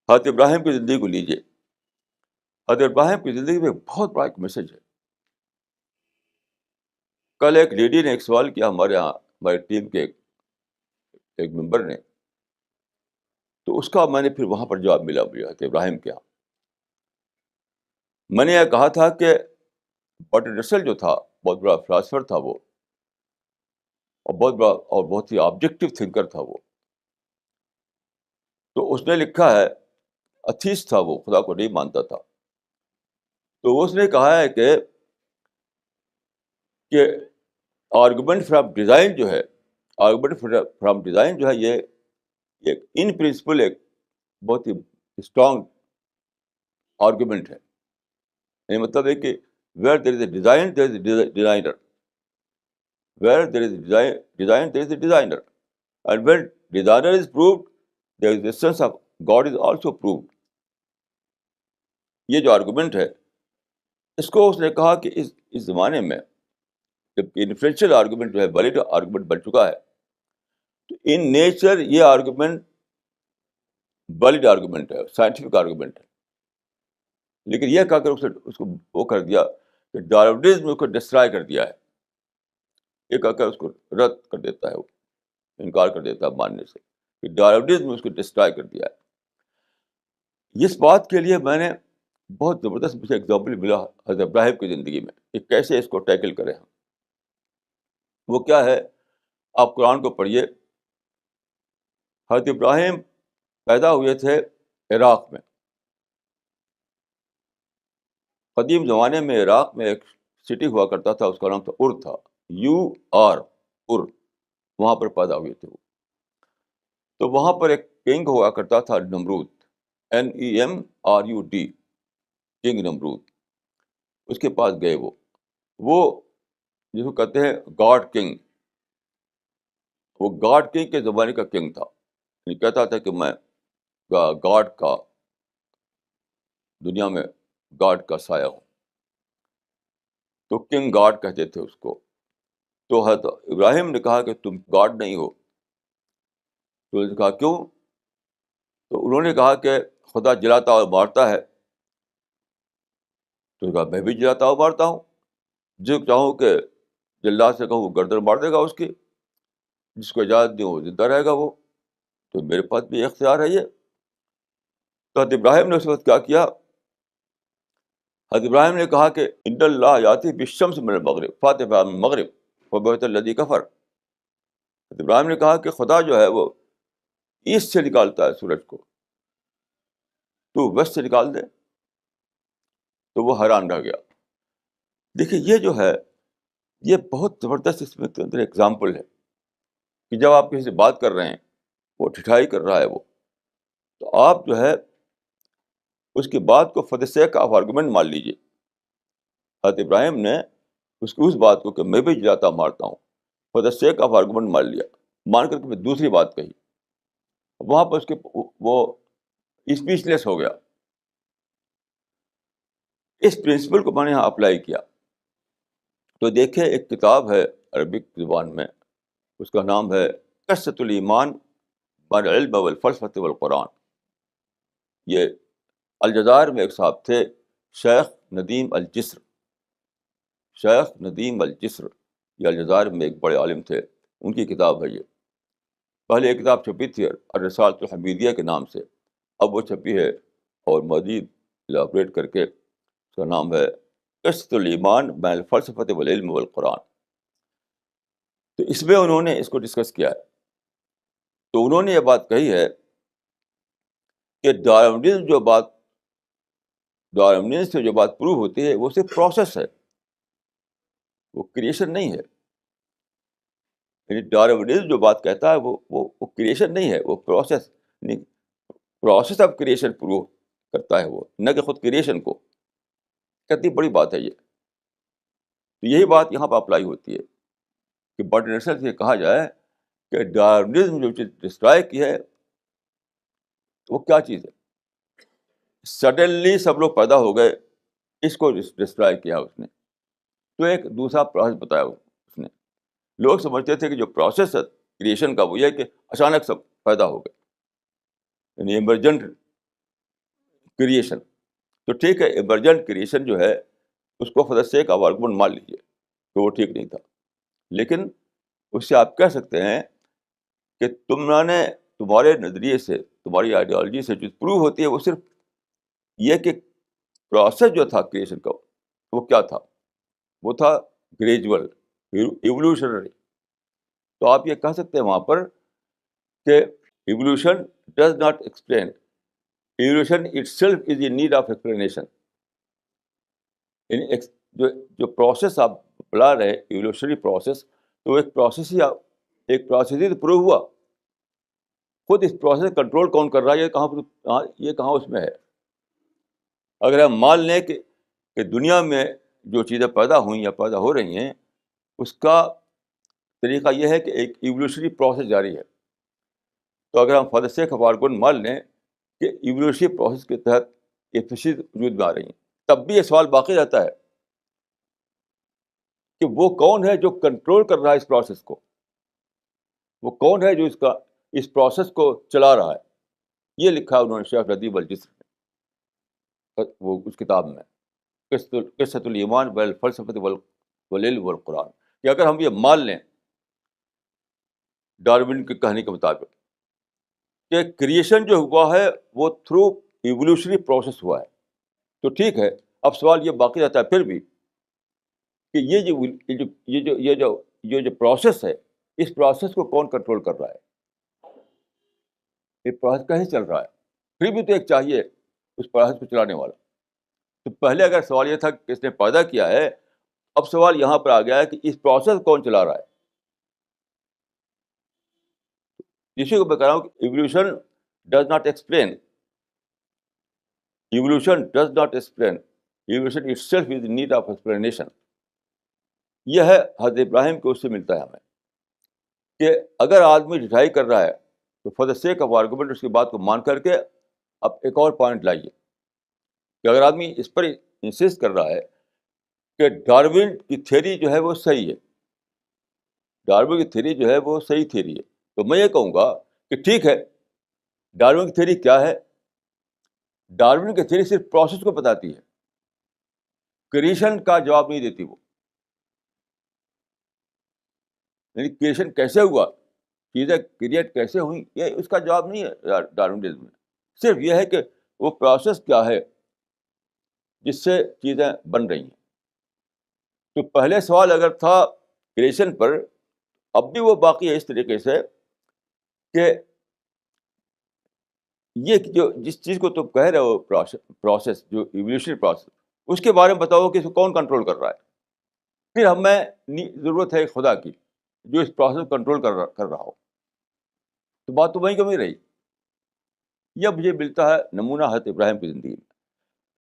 حضرت ابراہیم کی زندگی کو لیجیے. حضرت ابراہیم کی زندگی میں بہت بڑا ایک میسج ہے. کل ایک لیڈی نے ایک سوال کیا ہمارے یہاں، ہماری ٹیم کے ایک ممبر نے، تو اس کا میں نے پھر وہاں پر جواب ملا مجھے حضرت ابراہیم کے یہاں. میں نے یہ کہا تھا کہ برٹرڈ رسل جو تھا بہت بڑا فلاسفر تھا وہ، اور بہت بڑا اور بہت ہی آبجیکٹو تھنکر تھا وہ. تو اس نے لکھا ہے، اتھیسٹ تھا وہ، خدا کو نہیں مانتا تھا. تو اس نے کہا ہے کہ آرگومنٹ فرام ڈیزائن جو ہے، آرگومنٹ فرام ڈیزائن جو ہے، یہ ایک ان پرنسپل ایک بہت ہی اسٹرانگ آرگومنٹ ہے. یعنی مطلب ہے کہ where there is a design there is a designer, where there is a design there is a designer, and when designer is proved there is essence of God is also proved. یہ جو argument ہے، اس کو اس نے کہا کہ اس زمانے میں جب انفلوئنشیل آرگومنٹ جو ہے ویلڈ آرگومنٹ بن چکا ہے، تو ان نیچر یہ آرگومنٹ ویلڈ آرگومنٹ ہے، سائنٹیفک آرگومنٹ ہے. لیکن یہ کہہ کر اس کو وہ کر دیا کہ ڈارونزم اس کو ڈسٹرائے کر دیا ہے. یہ کہہ کر اس کو رد کر دیتا ہے، وہ انکار کر دیتا ہے ماننے سے کہ ڈارونزم اس کو ڈسٹرائے کر دیا ہے. اس بات کے لیے میں نے بہت زبردست مجھے ایگزامپل ملا حضرت ابراہیم کی زندگی میں کہ کیسے اس کو ٹیکل کریں ہم. وہ کیا ہے، آپ قرآن کو پڑھیے. حضرت ابراہیم پیدا ہوئے تھے عراق میں. قدیم زمانے میں عراق میں ایک سٹی ہوا کرتا تھا، اس کا نام تھا ار تھا، UR ار. وہاں پر پیدا ہوئے تھے وہ. تو وہاں پر ایک کنگ ہوا کرتا تھا نمرود، NEMRUD، کنگ نمرود. اس کے پاس گئے وہ جس کو کہتے ہیں گاڈ کنگ. وہ گاڈ کنگ کے زمانے کا کنگ تھا. یہ کہتا تھا کہ میں گاڈ کا، دنیا میں گاڈ کا سایہ ہوں. تو کنگ گاڈ کہتے تھے اس کو. تو حضرت ابراہیم نے کہا کہ تم گاڈ نہیں ہو. تو انہوں نے کہا کیوں؟ تو انہوں نے کہا کہ خدا جلاتا اور مارتا ہے. تو کہا میں بھی جلاتا ہوں مارتا ہوں. جو چاہوں کہ جلد سے کہوں وہ گردن مار دے گا اس کی، جس کو اجازت دوں وہ زندہ رہے گا وہ. تو میرے پاس بھی اختیار ہے یہ. تو حضرت ابراہیم نے اس وقت کیا کیا؟ حضرت ابراہیم نے کہا کہ ان اللہ یاتی بالشمس من المغرب فاتح من المغرب فبہت الذی کفر. حضرت ابراہیم نے کہا کہ خدا جو ہے وہ ایسٹ سے نکالتا ہے سورج کو، تو ویسٹ سے نکال دے. تو وہ حیران رہ گیا. دیکھیے یہ جو ہے، یہ بہت زبردست اس میں اندر ایگزامپل ہے کہ جب آپ کسی سے بات کر رہے ہیں، وہ ٹھٹھائی کر رہا ہے وہ، تو آپ جو ہے اس کی بات کو for the seek of argument مان لیجیے. حضرت ابراہیم نے اس بات کو کہ میں بھی جلاتا مارتا ہوں، for the seek of argument مان لیا. مان کر کے پھر دوسری بات کہی. وہاں پر اس کے وہ اسپیچ لیس ہو گیا. اس پرنسپل کو میں نے یہاں اپلائی کیا. تو دیکھیں ایک کتاب ہے عربک زبان میں، اس کا نام ہے قصۃ الایمان بین العلم والفلسفہ والقرآن. یہ الجزائر میں ایک صاحب تھے، شیخ ندیم الجسر. شیخ ندیم الجسر یہ الجزائر میں ایک بڑے عالم تھے. ان کی کتاب ہے یہ. پہلے ایک کتاب چھپی تھی الرسالۃ الحمیدیہ کے نام سے، اب وہ چھپی ہے اور مزید الیبوریٹ کر کے اس کا نام ہے قصۃ الایمان بین الفلسفہ والعلم والقرآن. تو اس میں انہوں نے اس کو ڈسکس کیا ہے. تو انہوں نے یہ بات کہی ہے کہ ڈارونزم سے جو بات پروو ہوتی ہے وہ صرف پروسیس ہے، وہ کریشن نہیں ہے. یعنی ڈارونزم جو بات کہتا ہے وہ کریشن نہیں ہے، وہ پروسیس، یعنی پروسیس آف کریشن پروو کرتا ہے وہ، نہ کہ خود کریشن کو. کتنی بڑی بات ہے یہ. تو یہی بات یہاں پہ اپلائی ہوتی ہے کہ برٹرڈ رسل سے کہا جائے کہ ڈارونزم جو چیز ڈسٹرائے کی ہے وہ کیا چیز ہے. سڈنلی سب لوگ پیدا ہو گئے، اس کو ڈسٹرائے کیا اس نے. تو ایک دوسرا پروسیس بتایا اس نے. لوگ سمجھتے تھے کہ جو پروسیس ہے کریشن کا وہ یہ ہے کہ اچانک سب پیدا ہو گئے، یعنی ایمرجنٹ کریشن. تو ٹھیک ہے, ایمرجنٹ کریشن جو ہے اس کو for the sake of argument مان لیجیے کہ وہ ٹھیک نہیں تھا, لیکن اس سے آپ کہہ سکتے ہیں کہ تمہارے نظریے سے, تمہاری آئیڈیالوجی سے جو پروو ہوتی ہے وہ صرف یہ کہ پروسیس جو تھا کریشن کا وہ کیا تھا, وہ تھا گریجول, ایولیوشنری. تو آپ یہ کہہ سکتے ہیں وہاں پر کہ evolution does not explain, evolution it self is in need of explanation. جو پروسیس آپ بلا رہے ایولیوشنری پروسیس, تو ایک پروسیس ہی تو پروو ہوا. خود اس پروسیس کنٹرول کون کر رہا ہے, یہ کہاں اس میں ہے. اگر ہم مان لیں کہ دنیا میں جو چیزیں پیدا ہوئیں یا پیدا ہو رہی ہیں اس کا طریقہ یہ ہے کہ ایک ایولیوشنری پروسیس جاری ہے, تو اگر ہم for the seek of argument مان لیں کہ ایولیوشنری پروسیس کے تحت یہ اسپیشیز وجود میں آ رہی ہیں, تب بھی یہ سوال باقی رہتا ہے کہ وہ کون ہے جو کنٹرول کر رہا ہے اس پروسیس کو, وہ کون ہے جو اس پروسیس کو چلا رہا ہے. یہ لکھا انہوں نے شیخ ردیف الجسر نے وہ اس کتاب میں قصۃ الایمان والفلسفۃ والعلم والقرآن, کہ اگر ہم یہ مان لیں ڈارون کے کہنے کے مطابق کہ کریشن جو ہوا ہے وہ تھرو ایولیوشنری پروسیس ہوا ہے, تو ٹھیک ہے. اب سوال یہ باقی رہتا ہے پھر بھی کہ یہ جو پروسیس ہے اس پروسیس کو کون کنٹرول کر رہا ہے, یہ پروسیس کیسے چل رہا ہے. پھر بھی تو ایک چاہیے اس پروسیس کو چلانے والا. تو پہلے اگر سوال یہ تھا کہ کس نے پیدا کیا ہے, اب سوال یہاں پر آ گیا ہے کہ اس پروسیس کون چلا رہا ہے. اسی کو میں کہہ رہا ہوں کہ evolution does not explain, evolution does not explain, evolution it self is in need of explanation. یہ ہے حضرت ابراہیم کو اس سے ملتا ہے ہمیں کہ اگر آدمی ڈٹائی کر رہا ہے تو for the sake of argument اس کی بات کو مان کر کے اب ایک اور پوائنٹ لائیے کہ اگر آدمی اس پر انسسٹ کر رہا ہے کہ ڈارون کی تھیوری جو ہے وہ صحیح ہے, ڈارون کی تھیوری جو ہے وہ صحیح تھیوری ہے, تو میں یہ کہوں گا کہ ٹھیک ہے, ڈارون کی تھیوری کیا ہے. ڈارون کی تھیوری صرف پروسیس کو بتاتی ہے, کریشن کا جواب نہیں دیتی. وہ یعنی کریشن کیسے ہوا, چیزیں کریٹ کیسے ہوئیں, یہ اس کا جواب نہیں ہے ڈارونزم میں. صرف یہ ہے کہ وہ پروسیس کیا ہے جس سے چیزیں بن رہی ہیں. تو پہلے سوال اگر تھا کریشن پر, اب بھی وہ باقی ہے اس طریقے سے کہ یہ جو جس چیز کو تم کہہ رہے ہو پروسیس جو ایولیوشنری پروسیس, اس کے بارے میں بتاؤ کہ اس کو کون کنٹرول کر رہا ہے. پھر ہمیں ضرورت ہے خدا کی جو اس پروسیس کو کنٹرول کر رہا ہو. تو بات تو وہیں کمی رہی. یہ مجھے ملتا ہے نمونہ حضرت ابراہیم کی زندگی میں.